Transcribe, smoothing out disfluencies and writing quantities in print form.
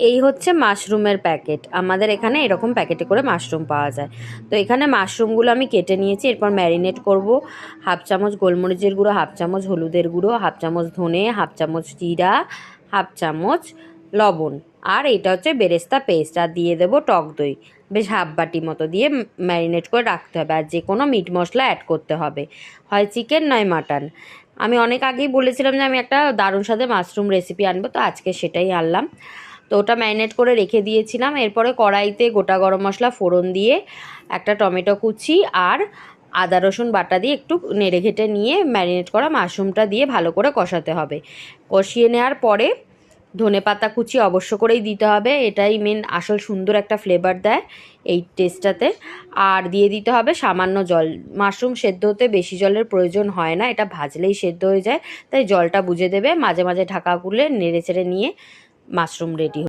এই হচ্ছে মাশরুমের প্যাকেট। আমাদের এখানে এরকম প্যাকেটে করে মাশরুম পাওয়া যায়। তো এখানে মাশরুমগুলো আমি কেটে নিয়েছি। এরপর ম্যারিনেট করব। হাফ চামচ গোলমরিচের গুঁড়ো, হাফ চামচ হলুদের গুঁড়ো, হাফ চামচ ধনে, হাফ চামচ জিরা, হাফ চামচ লবণ, আর এটা হচ্ছে বেরেস্তা পেস্ট, আর দিয়ে দেবো টক দই। বেশ হাফ বাটি মতো দিয়ে ম্যারিনেট করে রাখতে হবে। আর যে কোনো মিট মশলা অ্যাড করতে হবে, হয় চিকেন নয় মাটন। আমি অনেক আগেই বলেছিলাম যে আমি একটা দারুণ স্বাদের মাশরুম রেসিপি আনবো, তো আজকে সেটাই আনলাম। তো ওটা ম্যারিনেট করে রেখে দিয়েছিলাম। এরপরে কড়াইতে গোটা গরম মশলা ফোড়ন দিয়ে একটা টমেটো কুচি আর আদা রসুন বাটা দিয়ে একটু নেড়ে ঘেটে নিয়ে ম্যারিনেট করা মাশরুমটা দিয়ে ভালো করে কষাতে হবে। কষিয়ে নেওয়ার পরে ধনেপাতা কুচি অবশ্য করেই দিতে হবে, এটাই মেন আসল সুন্দর একটা ফ্লেভার দেয় এই টেস্টটাতে। আর দিয়ে দিতে হবে সামান্য জল। মাশরুম সেদ্ধ হতে বেশি জলের প্রয়োজন হয় না, এটা ভাজলেই সেদ্ধ হয়ে যায়, তাই জলটা বুঝে দেবে। মাঝে মাঝে ঢাকা খুলে নেড়ে চেড়ে নিয়ে মাশরুম রেডি।